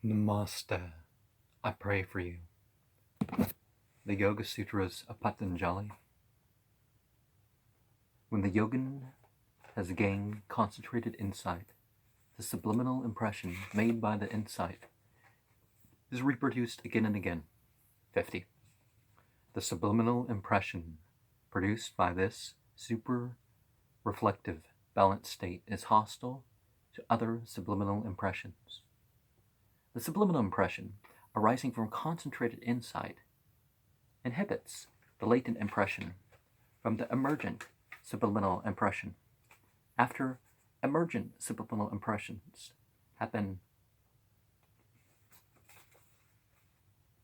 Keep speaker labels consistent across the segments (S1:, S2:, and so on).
S1: Namaste. I pray for you. The Yoga Sutras of Patanjali. When the yogin has gained concentrated insight, the subliminal impression made by the insight is reproduced again and again. 50. The subliminal impression produced by this super reflective balanced state is hostile to other subliminal impressions. The subliminal impression arising from concentrated insight inhibits the latent impression from the emergent subliminal impression. After emergent subliminal impressions have been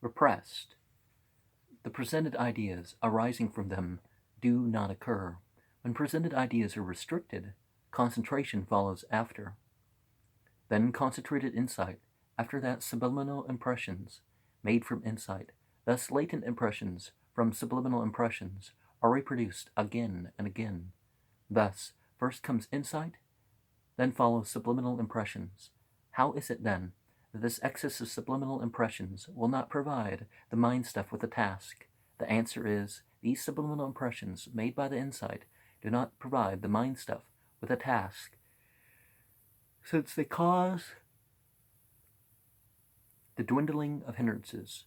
S1: repressed, the presented ideas arising from them do not occur. When presented ideas are restricted, concentration follows after. Then concentrated insight, after that subliminal impressions made from insight, thus latent impressions from subliminal impressions, are reproduced again and again. Thus, first comes insight, then follows subliminal impressions. How is it then that this excess of subliminal impressions will not provide the mind stuff with a task? The answer is, these subliminal impressions made by the insight do not provide the mind stuff with a task, since they cause the dwindling of hindrances,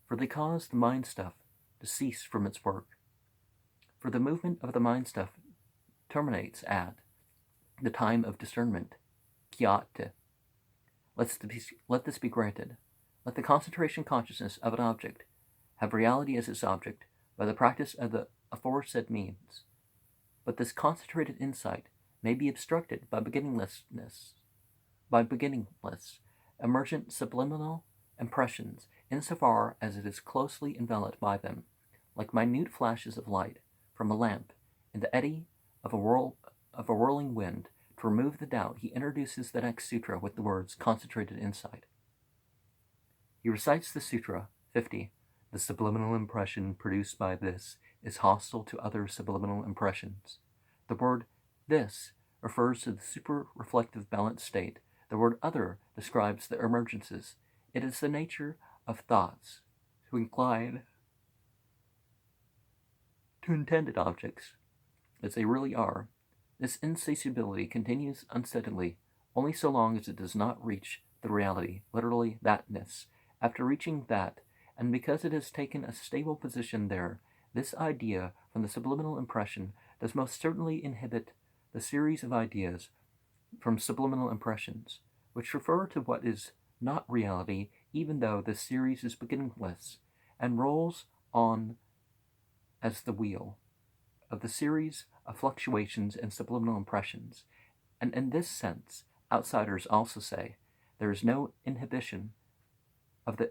S1: for they cause the mind stuff to cease from its work. For the movement of the mind stuff terminates at the time of discernment, kyate. Let this be granted. Let the concentration consciousness of an object have reality as its object by the practice of the aforesaid means. But this concentrated insight may be obstructed by beginningless, emergent subliminal impressions, insofar as it is closely enveloped by them, like minute flashes of light from a lamp in the eddy of a whirling wind. To remove the doubt, he introduces the next sutra with the words concentrated insight. He recites the sutra 50. The subliminal impression produced by this is hostile to other subliminal impressions. The word this refers to the super-reflective balanced state. The word other describes the emergences. It is the nature of thoughts to incline to intended objects as they really are. This insatiability continues unsteadily only so long as it does not reach the reality, literally thatness. After reaching that, and because it has taken a stable position there, this idea from the subliminal impression does most certainly inhibit the series of ideas from subliminal impressions, which refer to what is not reality, even though this series is beginningless, and rolls on as the wheel of the series of fluctuations and subliminal impressions. And in this sense, outsiders also say there is no inhibition of the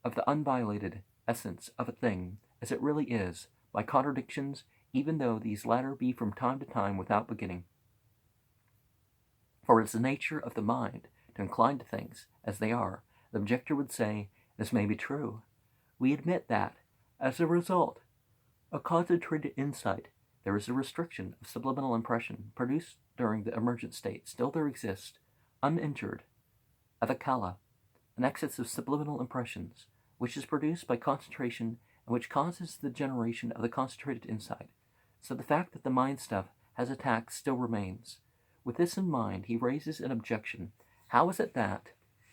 S1: unviolated essence of a thing as it really is by contradictions, even though these latter be from time to time without beginning. For it is the nature of the mind to incline to things as they are. The objector would say, this may be true. We admit that, as a result of concentrated insight, there is a restriction of subliminal impression produced during the emergent state. Still there exists, uninjured, avakala, an excess of subliminal impressions, which is produced by concentration and which causes the generation of the concentrated insight. So the fact that the mind stuff has attacked still remains. With this in mind, he raises an objection. How is it that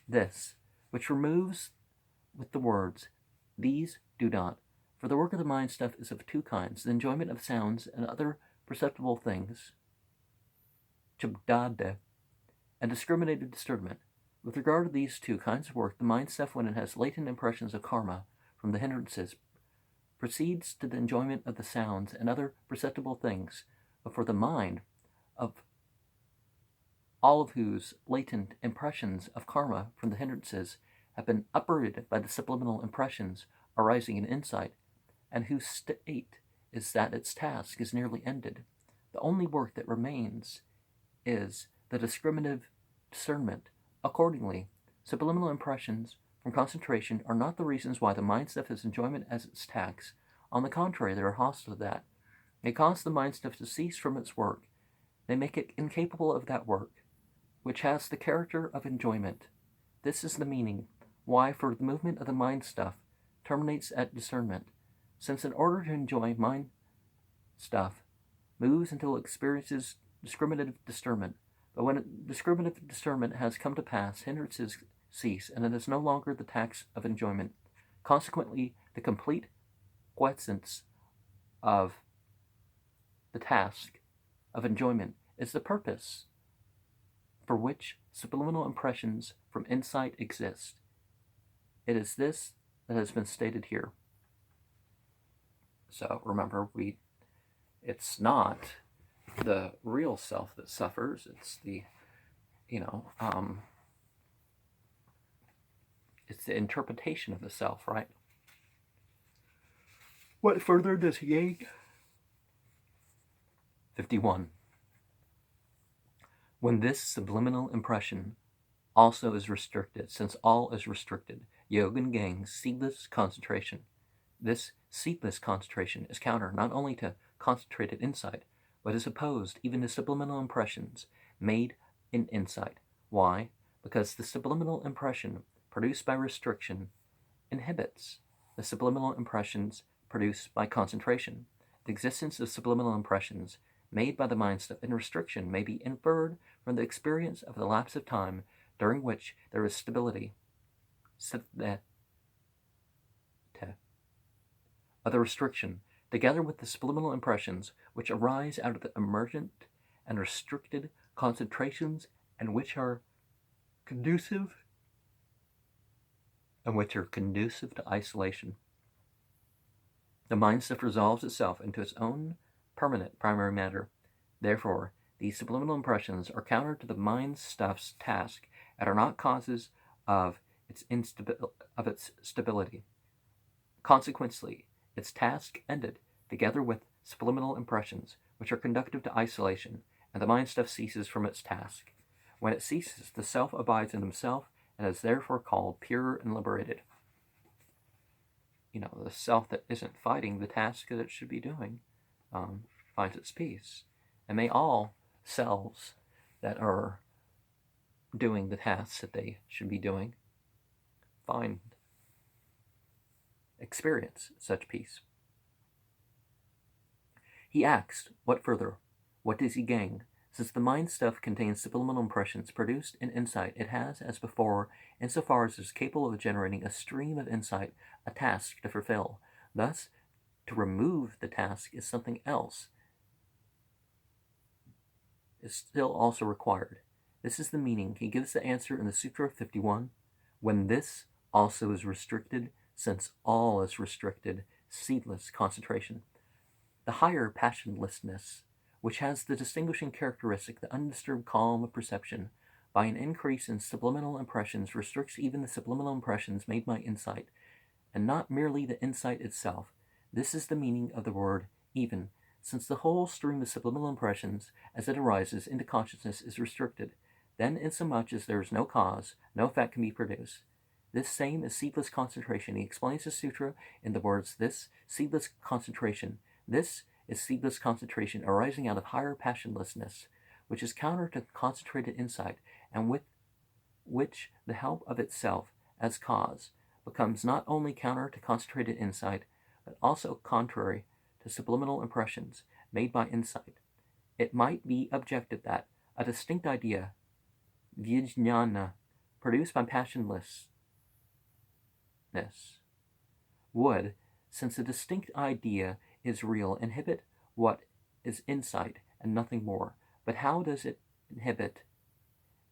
S1: this, which removes with the words, these do not? For the work of the mind stuff is of two kinds, the enjoyment of sounds and other perceptible things, chabdade, and discriminated discernment. With regard to these two kinds of work, the mind stuff, when it has latent impressions of karma from the hindrances, proceeds to the enjoyment of the sounds and other perceptible things, but for the mind, of all of whose latent impressions of karma from the hindrances have been uprooted by the subliminal impressions arising in insight, and whose state is that its task is nearly ended. The only work that remains is the discriminative discernment. Accordingly, subliminal impressions from concentration are not the reasons why the mind stuff has enjoyment as its task. On the contrary, they are hostile to that. They cause the mind stuff to cease from its work. They make it incapable of that work, which has the character of enjoyment. This is the meaning why, for the movement of the mind stuff, terminates at discernment, since in order to enjoy mind stuff, moves until it experiences discriminative discernment. But when discriminative discernment has come to pass, hindrances cease, and it is no longer the tax of enjoyment. Consequently, the complete quiescence of the task of enjoyment is the purpose for which subliminal impressions from insight exist. It is this that has been stated here. So remember, it's not the real self that suffers, it's the it's the interpretation of the self, right? What further does he gain? 51. When this subliminal impression also is restricted, since all is restricted, Yogan gains seedless concentration. This seedless concentration is counter not only to concentrated insight, but is opposed even to subliminal impressions made in insight. Why? Because the subliminal impression produced by restriction inhibits the subliminal impressions produced by concentration. The existence of subliminal impressions made by the mind stuff in restriction may be inferred from the experience of the lapse of time during which there is stability of the restriction, together with the subliminal impressions which arise out of the emergent and restricted concentrations and which are conducive to isolation. The mind stuff resolves itself into its own permanent primary matter. Therefore, these subliminal impressions are counter to the mind stuff's task and are not causes of its stability. Consequently, its task ended, together with subliminal impressions, which are conducive to isolation, and the mind stuff ceases from its task. When it ceases, the self abides in himself and is therefore called pure and liberated. The self that isn't fighting the task that it should be doing finds its peace. And may all selves that are doing the tasks that they should be doing experience such peace. He asks, what further? What does he gain? Since the mind stuff contains subliminal impressions produced in insight, it has, as before, insofar as it is capable of generating a stream of insight, a task to fulfill. Thus, to remove the task is something else, is still also required. This is the meaning. He gives the answer in the Sutra of 51. When this also is restricted, since all is restricted, seedless concentration. The higher passionlessness, which has the distinguishing characteristic, the undisturbed calm of perception, by an increase in subliminal impressions, restricts even the subliminal impressions made by insight, and not merely the insight itself. This is the meaning of the word even, since the whole stream of subliminal impressions, as it arises into consciousness, is restricted. Then, insomuch as there is no cause, no effect can be produced. This same is seedless concentration. He explains the sutra in the words, this seedless concentration. This is seedless concentration arising out of higher passionlessness, which is counter to concentrated insight, and with which the help of itself as cause becomes not only counter to concentrated insight, but also contrary to subliminal impressions made by insight. It might be objected that a distinct idea, vijnana, produced by passionlessness, would, since a distinct idea is real, inhibit what is insight and nothing more. But how does it inhibit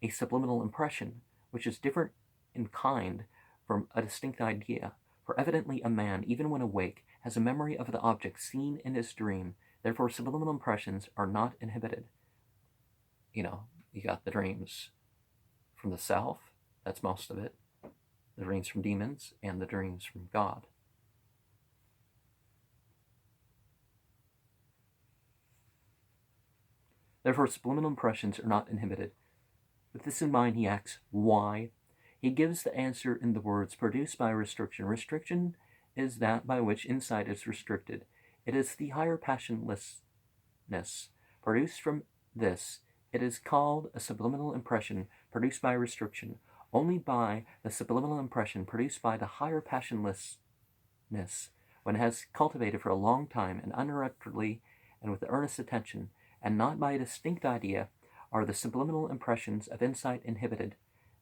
S1: a subliminal impression, which is different in kind from a distinct idea? For evidently a man, even when awake, has a memory of the object seen in his dream. Therefore, subliminal impressions are not inhibited. You got the dreams from the self, that's most of it, the dreams from demons, and the dreams from God. Therefore, subliminal impressions are not inhibited. With this in mind, he asks, why? He gives the answer in the words produced by restriction. Restriction is that by which insight is restricted. It is the higher passionlessness produced from this. It is called a subliminal impression produced by restriction. only by the subliminal impression produced by the higher passionlessness, when it has cultivated for a long time and uninterruptedly and with earnest attention, and not by a distinct idea, are the subliminal impressions of insight inhibited.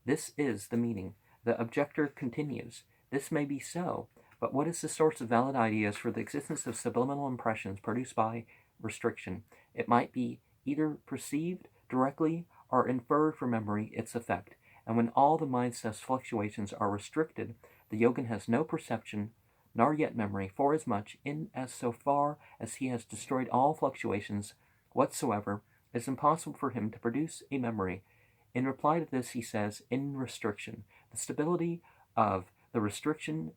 S1: This is the meaning. The objector continues. This may be so, but what is the source of valid ideas for the existence of subliminal impressions produced by restriction? It might be either perceived directly or inferred from memory its effect. And when all the mind stuff's fluctuations are restricted, the yogin has no perception nor yet memory, forasmuch in as so far as he has destroyed all fluctuations whatsoever, it is impossible for him to produce a memory. In reply to this, he says, in restriction, the stability of the restriction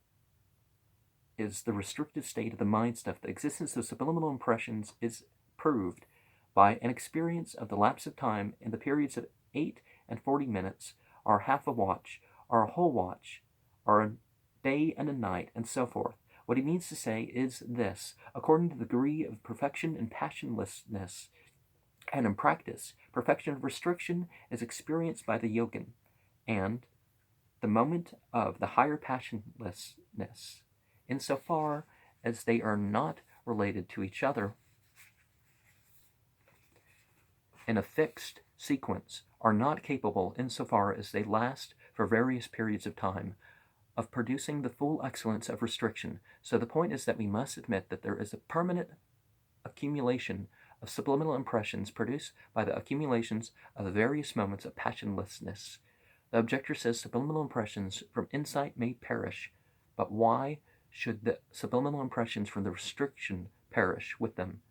S1: is the restricted state of the mind stuff. The existence of subliminal impressions is proved by an experience of the lapse of time in the periods of 8 and 40 minutes, or half a watch, or a whole watch, or a day and a night, and so forth. What he means to say is this: according to the degree of perfection and passionlessness, and in practice, perfection of restriction is experienced by the yogin, and the moment of the higher passionlessness, insofar as they are not related to each other in a fixed sequence, are not capable, insofar as they last for various periods of time, of producing the full excellence of restriction. So the point is that we must admit that there is a permanent accumulation of subliminal impressions produced by the accumulations of the various moments of passionlessness. The objector says subliminal impressions from insight may perish, but why should the subliminal impressions from the restriction perish with them?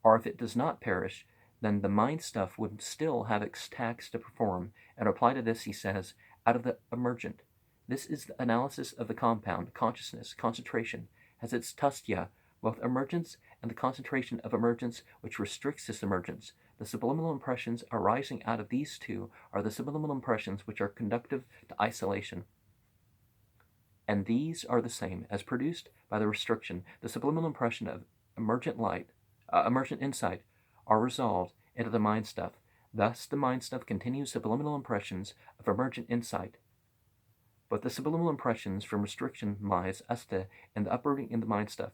S1: Or if it does not perish, then the mind stuff would still have its task to perform. In reply to this, he says, out of the emergent. This is the analysis of the compound. Consciousness, concentration, has its tastya, both emergence and the concentration of emergence which restricts this emergence. The subliminal impressions arising out of these two are the subliminal impressions which are conductive to isolation. And these are the same as produced by the restriction. The subliminal impression of emergent insight are resolved into the mind stuff. Thus the mind stuff continues subliminal impressions of emergent insight. But the subliminal impressions from restriction lies asta in the uprooting in the mind stuff.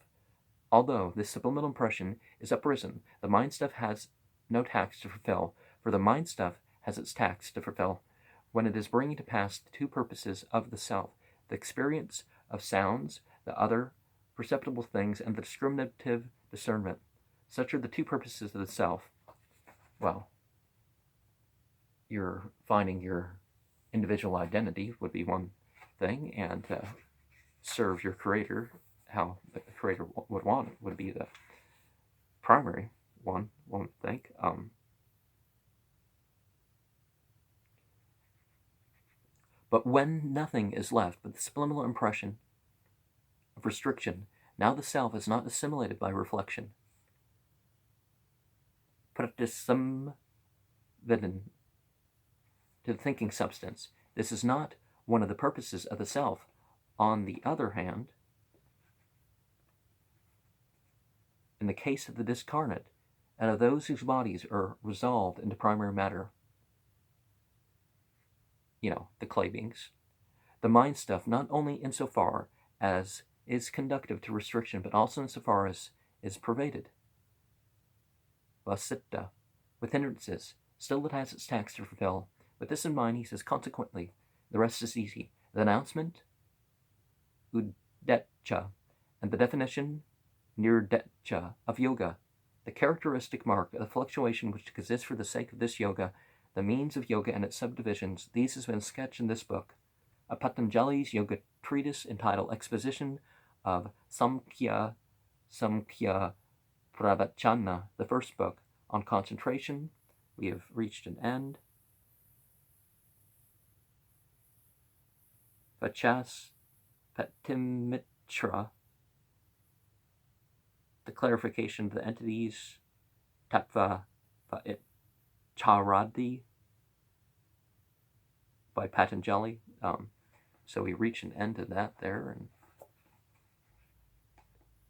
S1: Although this subliminal impression is uprisen, the mind stuff has no task to fulfill, for the mind stuff has its task to fulfill when it is bringing to pass the two purposes of the self, the experience of sounds, the other perceptible things, and the discriminative discernment. Such are the two purposes of the self. Well, you're finding your individual identity would be one thing, and serve your creator how the creator would want it would be the primary one would think. But when nothing is left but the subliminal impression of restriction, now the self is not assimilated by reflection. Pratisam vidin, to the thinking substance. This is not one of the purposes of the self. On the other hand, in the case of the discarnate, and of those whose bodies are resolved into primary matter, the clay beings, the mind stuff, not only insofar as is conductive to restriction, but also insofar as is pervaded, vasita, with hindrances, still it has its task to fulfill. With this in mind, he says, consequently, the rest is easy. The announcement, udetcha, and the definition, nirdetcha, of yoga, the characteristic mark of the fluctuation which exists for the sake of this yoga, the means of yoga and its subdivisions, these has been sketched in this book, a Patanjali's yoga treatise entitled Exposition of Samkhya Pravachana, the first book on concentration. We have reached an end. Vachas Patimitra, the clarification of the entities, Tattva Charadi by Patanjali. So we reach an end to that there, and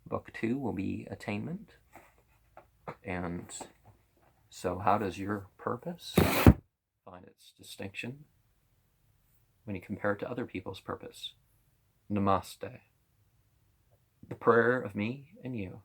S1: book 2 will be attainment. And so how does your purpose find its distinction when you compare it to other people's purpose. Namaste. The prayer of me and you.